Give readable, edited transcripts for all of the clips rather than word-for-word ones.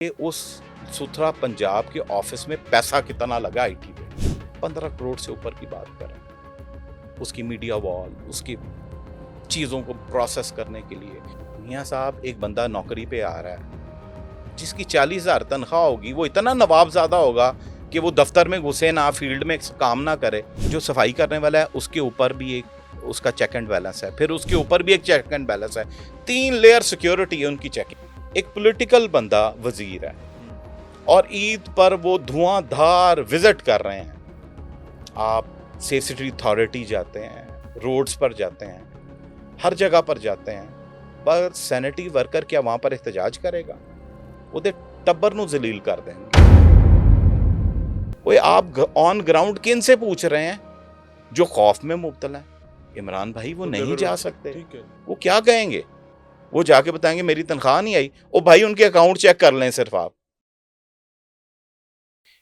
कि उस सुथरा पंजाब के ऑफिस में पैसा कितना लगा आईटी पे 15 करोड़ से ऊपर की बात करें। उसकी मीडिया वॉल, उसकी चीज़ों को प्रोसेस करने के लिए मियाँ साहब एक बंदा नौकरी पे आ रहा है जिसकी 40,000 तनख्वाह होगी। वो इतना नवाबजादा होगा कि वो दफ्तर में घुसे ना, फील्ड में काम ना करे। जो सफाई करने वाला है उसके ऊपर भी एक उसका चेक एंड बैलेंस है, फिर उसके ऊपर भी एक चेक एंड बैलेंस है। 3 लेयर सिक्योरिटी है उनकी चेकिंग। एक पॉलिटिकल बंदा वजीर है और ईद पर वो धुआंधार विजिट कर रहे हैं। आप सेफ सिटी अथॉरिटी जाते हैं, रोड्स पर जाते हैं, हर जगह पर जाते हैं, पर सैनिटरी वर्कर क्या वहां पर एहतजाज करेगा? वो टब्बर नू जलील कर देंगे। वो आप ऑन ग्राउंड किन से पूछ रहे हैं जो खौफ में मुब्तला है? इमरान भाई वो नहीं जा सकते। वो क्या कहेंगे? वो जाके बताएंगे मेरी तनख्वाह नहीं आई। ओ भाई उनके अकाउंट चेक कर लें सिर्फ आप।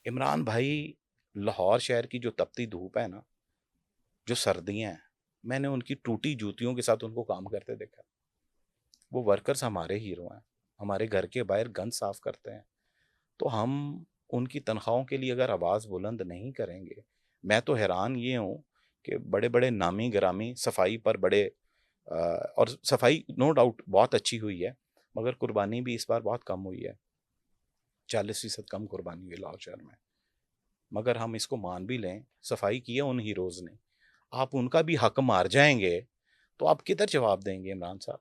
इमरान भाई, लाहौर शहर की जो तपती धूप है ना, जो सर्दियां हैं, मैंने उनकी टूटी जूतियों के साथ उनको काम करते देखा। वो वर्कर्स हमारे हीरो हैं, हमारे घर के बाहर गंद साफ करते हैं। तो हम उनकी तनख्वाहों के लिए अगर आवाज़ बुलंद नहीं करेंगे, मैं तो हैरान ये हूँ कि बड़े बड़े नामी गिरामी सफाई पर बड़े और सफाई नो डाउट बहुत अच्छी हुई है, मगर कुर्बानी भी इस बार बहुत कम हुई है। 40% कम कुर्बानी हुई लाहौर शहर में। मगर हम इसको मान भी लें, सफाई की है उन हीरोज़ ने, आप उनका भी हक मार जाएंगे तो आप किधर जवाब देंगे इमरान साहब?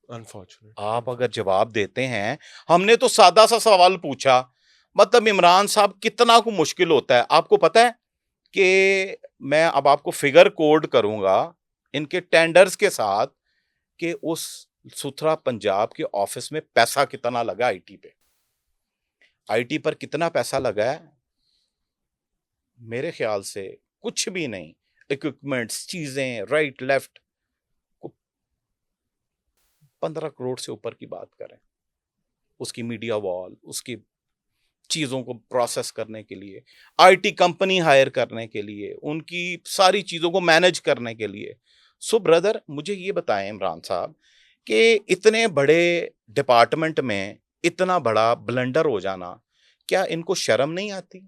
अनफॉर्चुनेट। आप अगर जवाब देते हैं, हमने तो सादा सा सवाल पूछा, मतलब इमरान साहब कितना को मुश्किल होता है। आपको पता है कि मैं अब आपको फिगर कोड करूंगा इनके टेंडर्स के साथ कि उस सुथरा पंजाब के ऑफिस में पैसा कितना लगा आईटी पे। आईटी पर कितना पैसा लगा है? मेरे ख्याल से कुछ भी नहीं। इक्विपमेंट्स, चीजें, राइट लेफ्ट, 15 करोड़ से ऊपर की बात करें। उसकी मीडिया वॉल, उसकी चीज़ों को प्रोसेस करने के लिए, आईटी कंपनी हायर करने के लिए, उनकी सारी चीज़ों को मैनेज करने के लिए। सो ब्रदर, मुझे ये बताएं इमरान साहब कि इतने बड़े डिपार्टमेंट में इतना बड़ा ब्लंडर हो जाना, क्या इनको शर्म नहीं आती?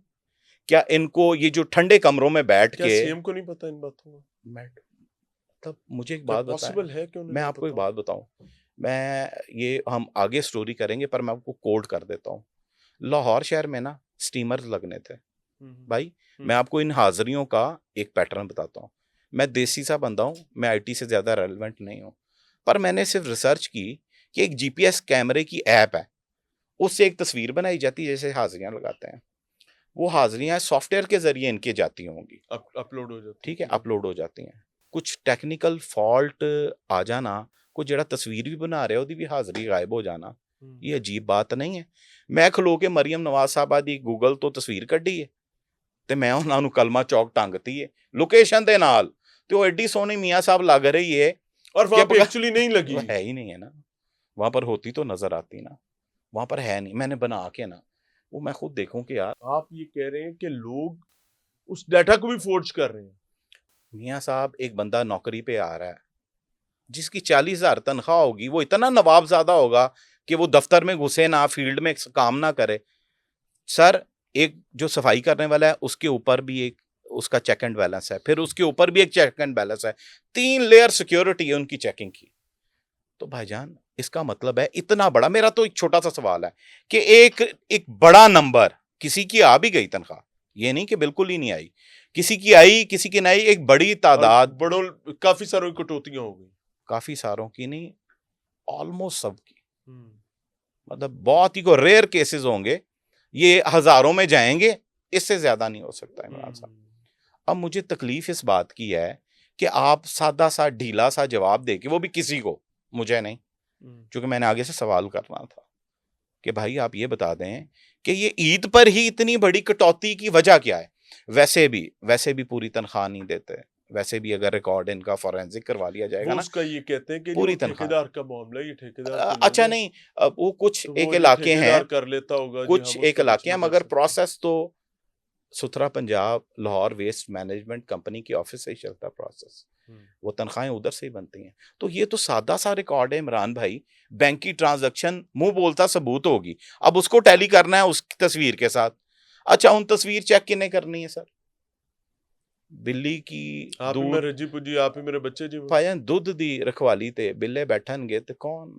क्या इनको ये जो ठंडे कमरों में बैठ क्या के सीएम को नहीं पता इन बातों का? तब मुझे एक क्या बात पॉसिबल बताएं, है कि उन्हें मैं नहीं आपको एक पता? बात बताऊं। मैं ये हम आगे स्टोरी करेंगे पर मैं आपको कोड कर देता हूँ। लाहौर शहर में ना स्टीमर्स लगने थे भाई। मैं आपको इन हाजिरियों का एक पैटर्न बताता हूँ। मैं देसी सा बंदा हूँ, मैं आईटी से ज़्यादा रेलेवेंट नहीं हूँ, पर मैंने सिर्फ रिसर्च की कि एक जीपीएस कैमरे की ऐप है, उससे एक तस्वीर बनाई जाती है जैसे हाजिरियाँ लगाते हैं। वो हाजिरियाँ सॉफ्टवेयर के जरिए इनके जाती होंगी, अपलोड हो जाती ठीक है, अपलोड हो जाती हैं। कुछ टेक्निकल फॉल्ट आ जाना, कोई जरा तस्वीर भी बना रहे ਉਹਦੀ भी हाजिरी गायब हो जाना, ये अजीब बात नहीं है। मैं खलो के मरियम नवाज साहबा दी गूगल तो तस्वीर ਕੱਢੀ है ਤੇ ਮੈਂ ਉਹਨਾਂ ਨੂੰ ਕਲਮਾ ਚੌਕ ਟੰਗਤੀ ਹੈ ਲੋकेशन ਦੇ ਨਾਲ, ਤੇ ਉਹ ਐਡੀ ਸੋਹਣੀ मियाँ साहब लग रही है और वहां पे एक्चुअली नहीं लगी। है ही नहीं है ना। वहां पर होती तो नजर आती ना, वहां पर है नहीं। मैंने बना के ना वो मैं खुद देखूं कि यार आप ये कह रहे हैं कि लोग उस डाटा को भी फोर्ज कर रहे हैं। मियाँ साहब एक बंदा नौकरी पे आ रहा है जिसकी 40,000 तनख्वाह होगी। वो इतना नवाबजादा होगा कि वो दफ्तर में घुसे ना, फील्ड में काम ना करे। सर, एक जो सफाई करने वाला है उसके ऊपर भी एक उसका चेक एंड बैलेंस है, फिर उसके ऊपर भी एक चेक एंड बैलेंस है। 3 लेयर सिक्योरिटी है उनकी चेकिंग की। तो भाईजान, इसका मतलब है इतना बड़ा, मेरा तो एक छोटा सा सवाल है कि एक बड़ा नंबर, किसी की आ भी गई तनख्वाह, ये नहीं कि बिल्कुल ही नहीं आई, किसी की आई किसी की नहीं, एक बड़ी तादाद, बड़ों काफी सारों की कटौतियां हो गई, काफी सारों की नहीं, ऑलमोस्ट सब की। मतलब बहुत ही को रेयर केसेस होंगे, ये हजारों में जाएंगे, इससे ज्यादा नहीं हो सकता इमरान साहब। अब मुझे तकलीफ इस बात की है कि आप सादा सा ढीला सा जवाब दे के, वो भी किसी को, मुझे नहीं, क्योंकि मैंने आगे से सवाल करना था कि भाई आप ये बता दें कि ये ईद पर ही इतनी बड़ी कटौती की वजह क्या है। वैसे भी पूरी तनख्वाह नहीं देते, वैसे भी अगर रिकॉर्ड इनका फॉरेंसिक करवा लिया जाएगा ना, उसका ये कहते हैं कि पूरी जो तनख्वाह। ठेकेदार का मामला है, ये ठेकेदार के अच्छा लोग नहीं, वो कुछ तो एक वो ये इलाके हैं, कर लेता होगा जी, कुछ हम एक उसका कुछ इलाके हैं, नहीं कर मगर सकते। प्रोसेस तो Suthra Punjab Lahore waste management company की ऑफिस से ही चलता प्रोसेस, वो तनख्वाहें उधर से ही बनती हैं। तो ये तो सादा सा रिकॉर्ड है इमरान भाई, बैंक की ट्रांजैक्शन मुंह बोलता सबूत होगी, अब उसको टैली करना है उस तस्वीर के साथ। अच्छा, उन तस्वीर चेक किन्ने करनी है सर? बिल्ली की आप ही मेरे जी पुजी, आप ही मेरे बच्चे जी। भाईजान दुध दी रखवाली ते बिल्ले बैठनगे तो कौन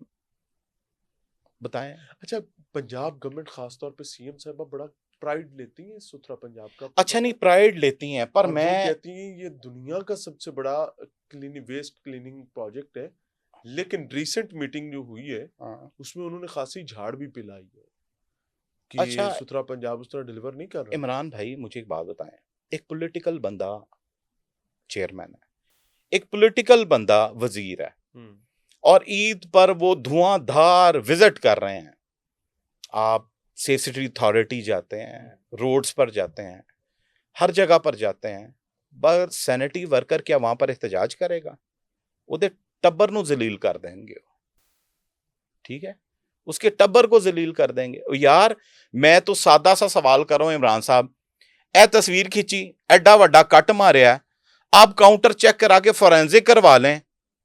बताएं? अच्छा, पंजाब गवर्नमेंट खास तौर पे सीएम साहब बड़ा प्राइड लेती हैं सुथरा पंजाब का। अच्छा नहीं, प्राइड लेती हैं, पर और वो मैं कहती हैं ये दुनिया का सबसे बड़ा वेस्ट क्लीनिंग प्रोजेक्ट है, लेकिन रिसेंट मीटिंग जो हुई है उसमें उन्होंने खासी झाड़ भी पिलाई है कि अच्छा सुथरा पंजाब उस तरह डिलीवर नहीं कर रहा। इमरान भाई मुझे एक बात बताएं, एक पॉलिटिकल बंदा चेयरमैन है, एक पॉलिटिकल बंदा वजीर है, और ईद पर वो धुआंधार विजिट कर रहे हैं, आप सेफ्टी अथॉरिटी जाते हैं, रोड्स पर जाते हैं, हर जगह पर जाते हैं, बस सैनिटरी वर्कर क्या वहां पर एहतजाज करेगा? ਉਹਦੇ टब्बर ਨੂੰ जलील कर देंगे, ठीक है, उसके टब्बर को जलील कर देंगे। यार मैं तो सादा सा सवाल कर रहा हूं इमरान साहब, ए तस्वीर खींची, एडा वड्डा कट मारिया, आप काउंटर चेक करा के फॉरेंसिक करवा लें,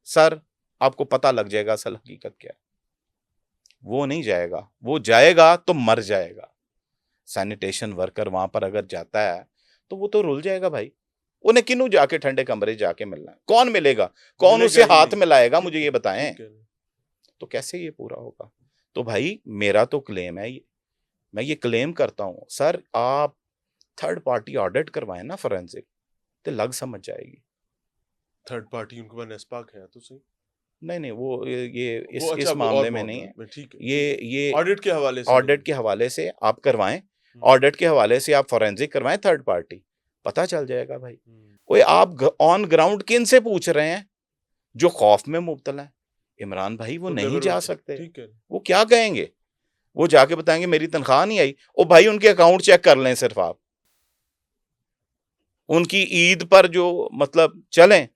सर आपको पता लग जाएगा असल हकीकत क्या है। वो नहीं जाएगा, वो जाएगा तो मर जाएगा। सैनिटेशन वर्कर वहां पर अगर जाता है तो वो तो रुल जाएगा भाई, उन्हें किन्नू जाके ठंडे कमरे जाके मिलना है? कौन मिलेगा, कौन उसे हाथ मिलाएगा, मुझे ये बताएं। तो कैसे ये पूरा होगा? तो भाई मेरा तो क्लेम है ये, मैं ये क्लेम करता हूं सर, आप थर्ड पार्टी ऑडिट करवाएं ना फॉरेंसिक, तो लग समझ जाएगी। थर्ड पार्टी उनके पास नेस्पाक है तो सही। नहीं वो ये वो इस मामले में नहीं है, ठीक है, ये ऑडिट के हवाले से, ऑडिट के हवाले से आप करवाएं, ऑडिट के हवाले से आप फॉरेंसिक करवाएं, थर्ड पार्टी, पता चल जाएगा भाई। ओए आप ऑन ग्राउंड किन से पूछ रहे हैं जो खौफ में मुब्तला है? इमरान भाई वो नहीं जा सकते, वो क्या कहेंगे? वो जाके बताएंगे मेरी तनख्वाह नहीं आई। ओ भाई उनके अकाउंट चेक कर लें सिर्फ आप, उनकी ईद पर जो मतलब चलें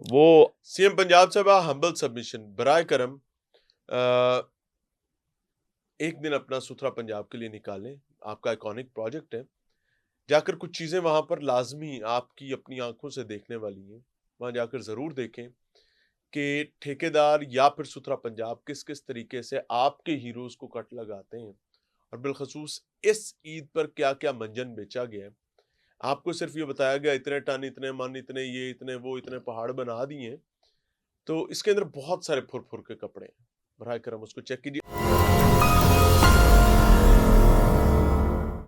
वो। सीएम पंजाब साहब हम्बल सबमिशन, बराए करम एक दिन अपना सुथरा पंजाब के लिए निकालें, आपका आइकॉनिक प्रोजेक्ट है, जाकर कुछ चीजें वहां पर लाजमी आपकी अपनी आंखों से देखने वाली हैं, वहां जाकर जरूर देखें कि ठेकेदार या फिर सुथरा पंजाब किस किस तरीके से आपके हीरोज को कट लगाते हैं, और बिलखसूस इस ईद पर क्या क्या मंजन बेचा गया है। आपको सिर्फ ये बताया गया इतने टन, इतने मन, इतने ये, इतने वो, इतने पहाड़ बना दिए, तो इसके अंदर बहुत सारे फुर फुर के कपड़े हैं। बराए करम उसको चेक कीजिए।